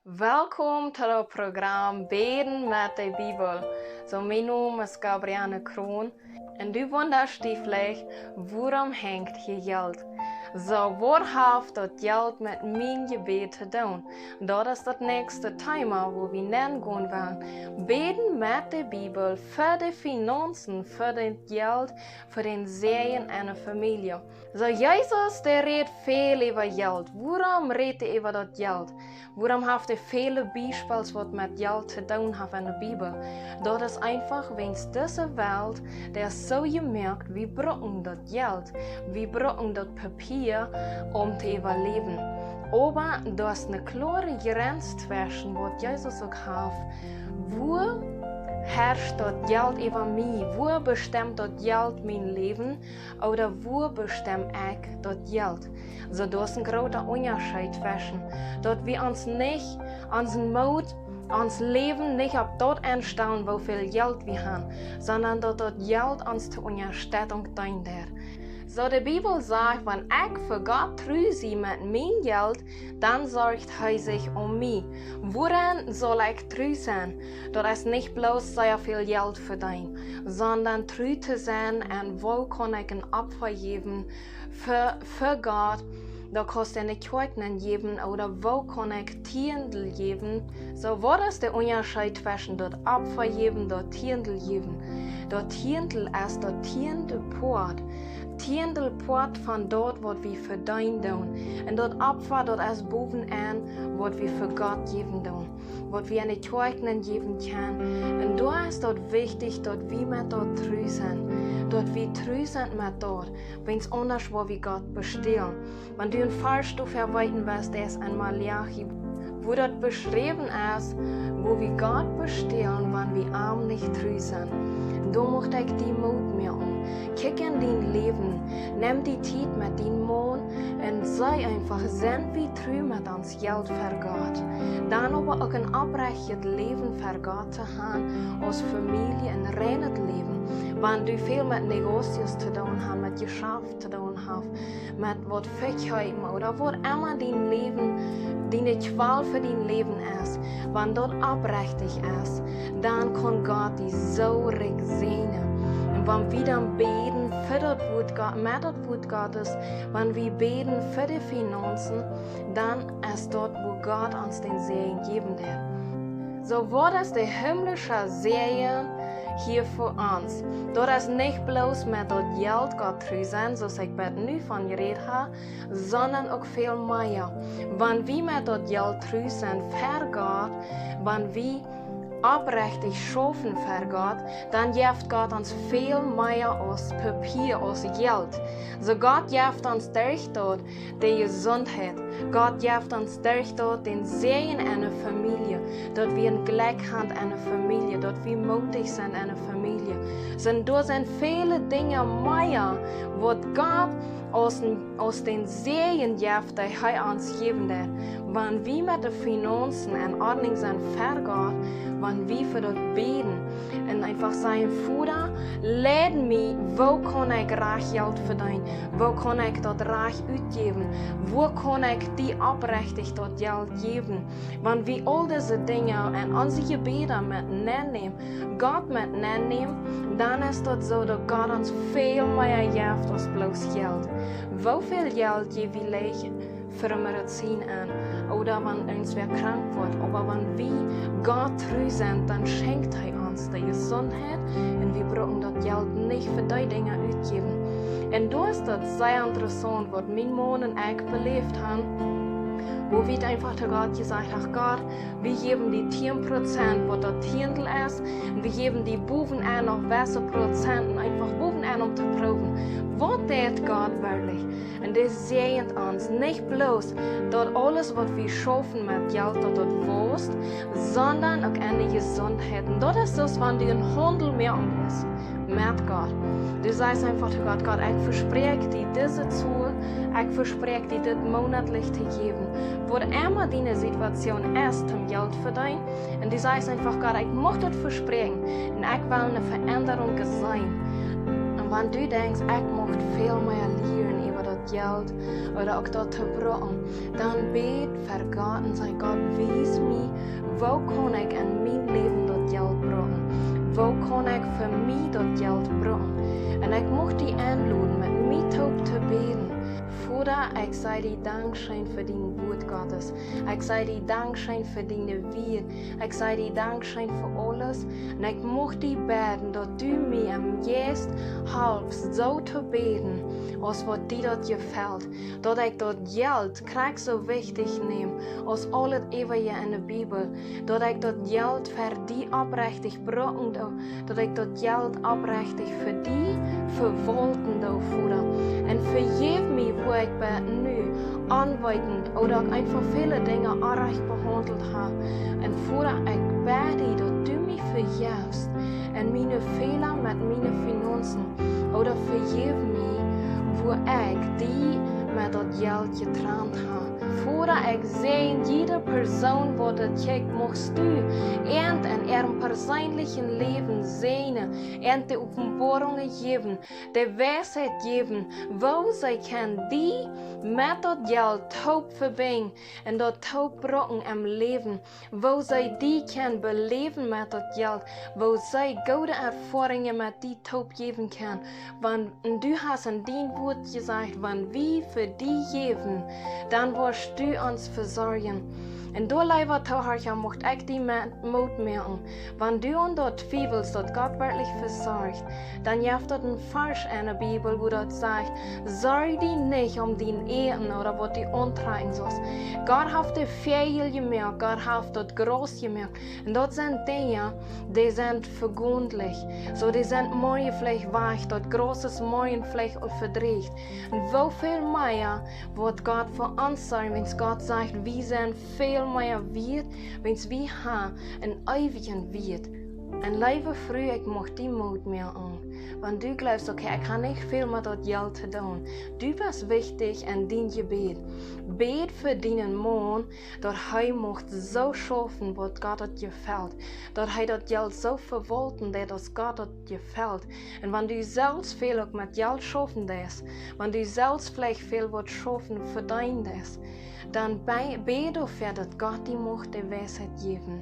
Welkom tot het programma Bäden met de Bibel. Mijn naam is Gabrielle Kroon en du wunderst dich vielleicht, waarom hängt hier Jelt? Wat heeft dat Jelt met mijn gebed te doen? Dat is het nächste thema, wo we nennen gaan. Bäden met de Bibel voor de Finaunsen, voor het Jelt, voor den Segen en de familie. Jezus, der redt veel over Jelt. Waarom redt hij over dat Jelt? Waarom heeft hij vele Beispiele wat met Jelt te doen heeft in de Bibel? Dat is einfach, wens deze wereld, der zo gemerkt, we brauchen dat Jelt. We brauchen dat Papier, om te überleben. Aber da ist eine klare Grenze zwischen, was Jesus auch hat. Wo herrscht das Geld über mich? Wo bestimmt das Geld mein Leben? Oder wo bestimmt ich das Geld? So, da ist ein großer Unterschied zwischen, dass wir uns nicht, unseren Mut, ons Leben nicht auf dort einstellen, wo viel Geld wir haben, sondern dass das Geld uns zur Unterstützung dient. So, die Bibel sagt, wenn ich für Gott treu bin mit mein Geld, dann sorgt er sich mich. Woran soll ich treu sein? Das ist nicht bloß sehr viel Geld verdienen, sondern treu zu sein und wo kann ich ein Opfer geben für Gott. Da kannst du eine Kirche geben oder wo kann ich Tiendel geben. So, was ist der Unterschied zwischen dort Opfer geben, dort Tiendel geben? Dort Tiendel ist dort Tiendelport. Tiendelport von dort, was wir für dein tun. Und dort Opfer, dort ist bovenaan, was wir für Gott geben tun. Was wir eine Kirche geben können. Und da ist dort wichtig, dass wir mit dort treu sind. Dort wir treu sind mit dort, wenn es anders wo wir Gott bestehen. Wenn du ein Vers verweiten wirst, der ist einmal Malachi, wo dort beschrieben ist, wo wir Gott bestehen, wenn wir arm nicht treu sind. Da möchte ich die Mut mehr um. Kick in dein Leben, nimm die Zeit mit deinem Mann und sei einfach, sind wir treu mit uns Geld für Gott. Dann aber auch ein abrechtes Leben für Gott zu haben, als Familie ein reines Leben. Wenn du viel mit Negocios zu tun hast, mit Geschäft zu tun hast, mit was Fähigkeiten oder was immer dein Leben, deine Qual für dein Leben ist, wenn dort abrechtig ist, dann kann Gott dich so reich segnen. Und wenn wir dann beten für das Wort Gott, mit das Wort Gottes, wenn wir beten für die Finaunsen, dann ist dort, wo Gott uns den Segen geben wird. So, was ist der himmlische Segen hier für uns? Das ist nicht bloß mit dem Geld Gott treu sein, so ich nu von geredet habe, sondern auch viel mehr. Wenn wir mit dem Geld treu sind für Gott, wenn wir oprechtig schaffen für Gott, dann gibt Gott uns viel mehr als Papier, als Geld. So Gott gibt uns durch dort die Gesundheit. Gott gibt uns durch dort den Segen einer Familie. Dort wir ein Glück haben einer Familie. Dort wir mutig sind einer Familie. Da sind viele Dinge mehr, wo Gott aus den Segen gibt, die er uns geben wird. Wenn wir mit den Finanzen in Ordnung sind für Gott, wenn wir für das beten und einfach sagen, Vater, leid mich, wo kann ich reich Geld verdienen, wo kann ich das reich ausgeben, wo kann ich die abrechtig das Geld geben. Wenn wir all diese Dinge in unsere Gebete mitnehmen, Gott mitnehmen, dann ist das so, dass Gott uns viel mehr gibt als bloß Geld. Wie viel Geld geben wir für eine Medizin an oder wenn uns wer krank wird. Aber wenn wir Gott treu sind, dann schenkt er uns die Gesundheit und wir brauchen das Geld nicht für die Dinge ausgeben. Und da ist das sehr interessant, was mein Mann und ich belebt haben, wo wir einfach zu Gott gesagt haben, Gott, wir geben die 10%, was das Tiendel ist, und wir geben die bovenaan noch welche Prozenten, einfach bovenaan um zu proben, was tut Gott wirklich. Und das segnet uns nicht bloß, dass alles, was wir schaffen mit Geld, dass das wächst, sondern auch eine Gesundheit. Und das ist das, wenn du einen Handel mehr bist mit Gott. Du sagst einfach zu Gott, Gott, ich verspreche dir diese zu, ich verspreche dir das monatlich zu geben. Wo immer deine Situation ist, zum Geld verdienen. Und du sagst einfach, Gott, ich möchte das versprechen. Und ich will eine Veränderung sein. Und wenn du denkst, ich möchte viel mehr lernen über das Geld oder auch das zu brauchen, dann bet für Gott und sag, Gott, wies mir wo kann ich in mein Leben dat Geld brauchen? Wo kann ich für mich dat Geld brauchen? Und ich möchte dich einladen, mit mir zu beten. Vater, ich sei dir Dankeschön für dein Wort Gottes. Ich sei dir Dankeschön für deine Wied. Ich sei dir Dankeschön für alles. Und ich möchte dich beten, dass du mir am jetzt hilfst, so zu beten, als was dir dort gefällt. Dass ich dort Geld krieg so wichtig nehme, als alles ewige in der Bibel. Dass ich dort Geld für die abrechtig brauchen, dass ich dort Geld abrechtig für die verwalten, Vater. Und vergib mir, wo ich bin nu anweitend oder einfach viele Dinge arg behandelt habe. Und Vater, ich bete, dass du mich vergibst und meine Fehler mit meinen Finanzen. Oder vergib mir, wo ich die mit dat Geld getrennt habe. Vater, ich sehe jede Person, wo das Geld musst du in ihrem persönlichen Leben sehen, und die Offenbarungen geben, die Weisheit geben, wo sie kann die mit das Geld taub verbinden und das taub brauchen im Leben, wo sie die kann beleben mit das Geld, wo sie gute Erfahrungen mit die taub geben kann. Wenn du hast in dein Wort gesagt, wenn wir für die geben, dann wirst du uns versorgen. Und du, lieber Zuhörer, möchte ich die Mut machen. Wenn du an dort zweifelst, dass Gott wirklich versorgt, dann gibt es einen Vers in der Bibel, wo dort sagt, sorge dich nicht dein Ehen oder was du antreiben sollst. Gott hat dir viel gemerkt, Gott hat dort groß gemerkt. Und dort sind Dinge, die sind vergundlich. So, die sind morgen vielleicht weich, dort großes morgen vielleicht verdreht. Und wo viel mehr wird Gott für uns sein, wenn Gott sagt, wir sind viel mehr wert, wenn wir haben einen ewigen Wert. Und lieber früh, ich möchte die Mut mehr an. Wenn du glaubst, okay, ich kann nicht viel mit das Geld tun. Du bist wichtig in dein Gebet. Bet für deinen Mann, dass er so schaffen, was Gott gefällt. Dass er das Geld so verwalten, dass Gott gefällt. Und wenn du selbst viel auch mit Geld schaffen lässt, wenn du selbst vielleicht viel schaffen verdienen lässt, dann bete dafür, dass Gott die Macht der Weisheit geben.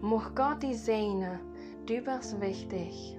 Mag Gott die segnen. Du bist wichtig.